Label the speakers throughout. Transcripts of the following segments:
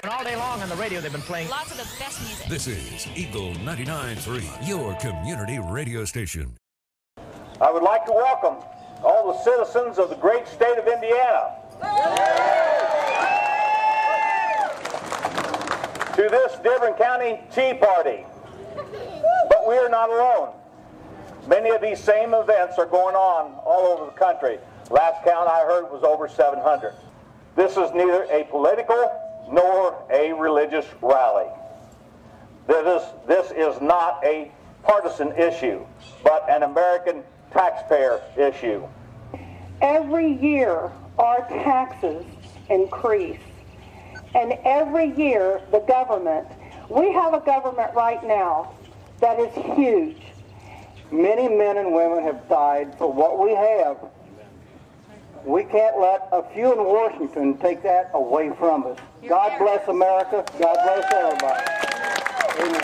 Speaker 1: And all day long on the radio, they've been playing
Speaker 2: lots of the best music.
Speaker 3: This is Eagle 99.3, your community radio station.
Speaker 4: I would like to welcome all the citizens of the great state of Indiana to this Dearborn County Tea Party. But we are not alone. Many of these same events are going on all over the country. Last count I heard was over 700. This is neither a political nor a religious rally. This is not a partisan issue, but an American taxpayer issue.
Speaker 5: Every year our taxes increase, and every year the government, we have a government right now that is huge.
Speaker 6: Many men and women have died for what we have. We can't let a few in Washington take that away from us. God bless America. God bless everybody. Amen.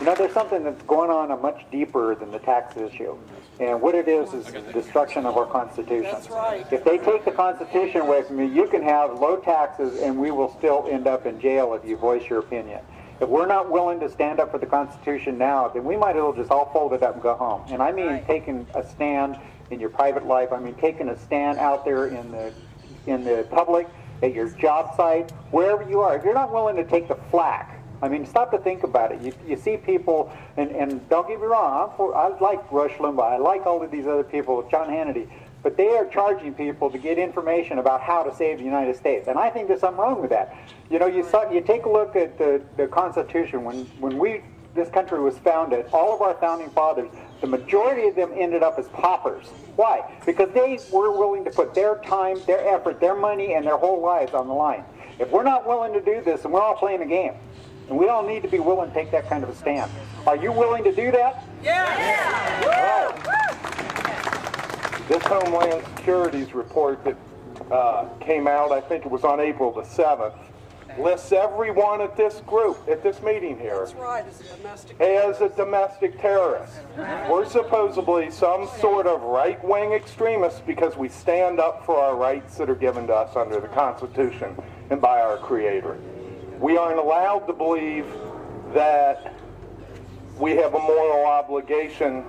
Speaker 7: You know, there's something that's going on much deeper than the tax issue. And what it is destruction of our Constitution.
Speaker 6: That's right.
Speaker 7: If they take the Constitution away from you, you can have low taxes and we will still end up in jail if you voice your opinion. If we're not willing to stand up for the Constitution now, then we might as well just all fold it up and go home. And I mean taking a stand in your private life. I mean taking a stand out there in the public, at your job site, wherever you are. If you're not willing to take the flack, I mean, stop to think about it. You see people, and don't get me wrong, I like Rush Limbaugh. I like all of these other people, John Hannity, but they are charging people to get information about how to save the United States. And I think there's something wrong with that. You know, you take a look at the Constitution. When this country was founded, all of our founding fathers, the majority of them ended up as paupers. Why? Because they were willing to put their time, their effort, their money, and their whole lives on the line. If we're not willing to do this, then we're all playing a game. And we all need to be willing to take that kind of a stand. Are you willing to do that?
Speaker 6: Yeah.
Speaker 7: Right.
Speaker 4: This Homeland Security's report that came out, I think it was on April the 7th, lists everyone at this group, at this meeting here,
Speaker 6: That's right,
Speaker 4: as a domestic terrorist. We're supposedly some sort of right-wing extremists because we stand up for our rights that are given to us under the Constitution and by our Creator. We aren't allowed to believe that we have a moral obligation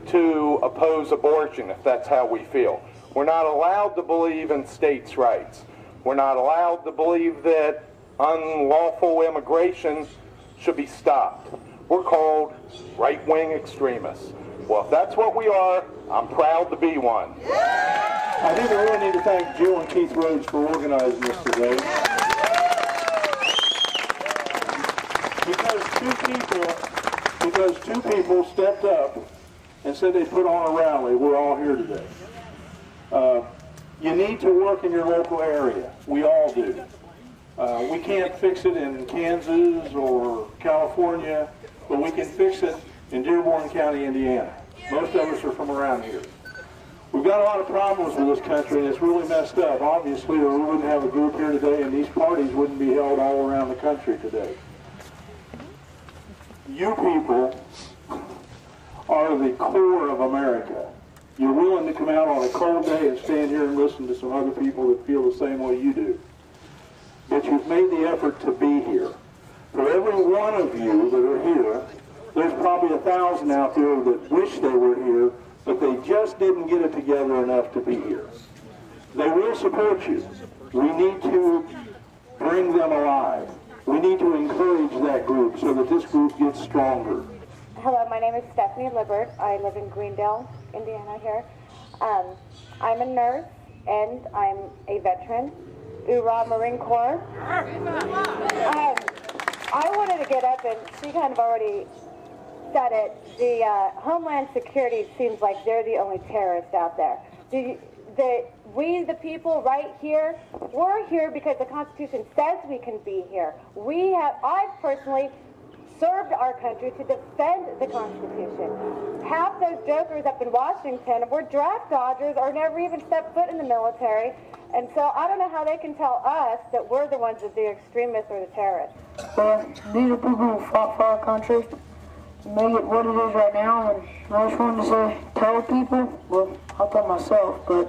Speaker 4: to oppose abortion if that's how we feel. We're not allowed to believe in states' rights. We're not allowed to believe that unlawful immigration should be stopped. We're called right-wing extremists. Well, if that's what we are, I'm proud to be one.
Speaker 8: I think we really need to thank Jill and Keith Rhodes for organizing this today. Because two people stepped up and said they put on a rally, we're all here today. You need to work in your local area. We all do. We can't fix it in Kansas or California, but we can fix it in Dearborn County, Indiana. Most of us are from around here. We've got a lot of problems with this country, and it's really messed up. Obviously, or we wouldn't have a group here today, and these parties wouldn't be held all around the country today. You people are the core of America. You're willing to come out on a cold day and stand here and listen to some other people that feel the same way you do. But you've made the effort to be here. For every one of you that are here, there's probably 1,000 out there that wish they were here, but they just didn't get it together enough to be here. They will support you. We need to bring them alive. We need to encourage that group so that this group gets stronger.
Speaker 5: Hello, my name is Stephanie Libbert. I live in Greendale, Indiana here. I'm a nurse and I'm a veteran. Hoorah, Marine Corps. I wanted to get up, and she kind of already said it. The Homeland Security seems like they're the only terrorists out there. We, the people right here, we're here because the Constitution says we can be here. I've personally served our country to defend the Constitution. Half those jokers up in Washington were draft dodgers or never even stepped foot in the military. And so I don't know how they can tell us that we're the ones that the extremists or the terrorists.
Speaker 9: Well, these are people who fought for our country to make it what it is right now. And I just wanted to say, tell people, well, I'll tell myself, but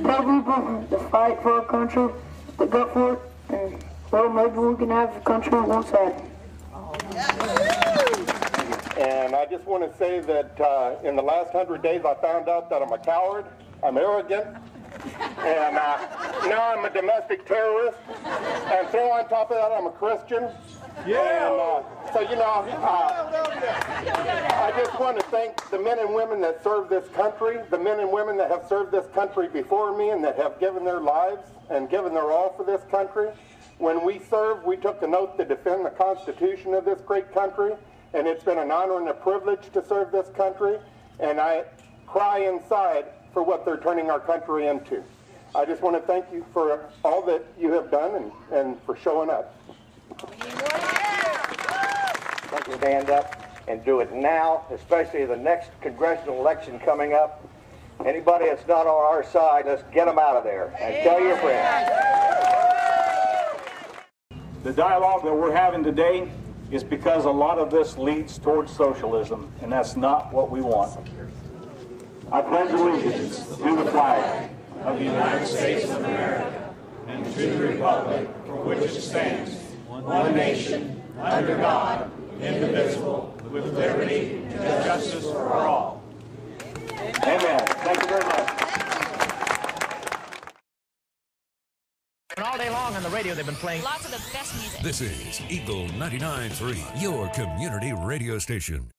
Speaker 9: tell people to fight for our country, stick up for it, And, well, maybe we can have a country on one side.
Speaker 4: And I just want to say that in the last 100 days I found out that I'm a coward, I'm arrogant, and now I'm a domestic terrorist, and throw on top of that I'm a Christian. Yeah. And, so, you know, I just want to thank the men and women that serve this country, the men and women that have served this country before me and that have given their lives and given their all for this country. When we served, we took an oath to defend the Constitution of this great country, and it's been an honor and a privilege to serve this country, and I cry inside for what they're turning our country into. I just want to thank you for all that you have done and for showing up.
Speaker 2: Think we stand up and do it now, especially the next congressional election coming up. Anybody that's not on our side, let's get them out of there and tell your friends.
Speaker 10: The dialogue that we're having today is because a lot of this leads towards socialism, and that's not what we want.
Speaker 8: I pledge allegiance to the flag
Speaker 11: of the United States of America and to the republic for which it stands, one nation, under God, indivisible, with liberty and justice for all.
Speaker 10: Amen. Thank you very much.
Speaker 1: And all day long on the radio they've been playing
Speaker 12: lots of the best music.
Speaker 3: This is Eagle 99.3, your community radio station.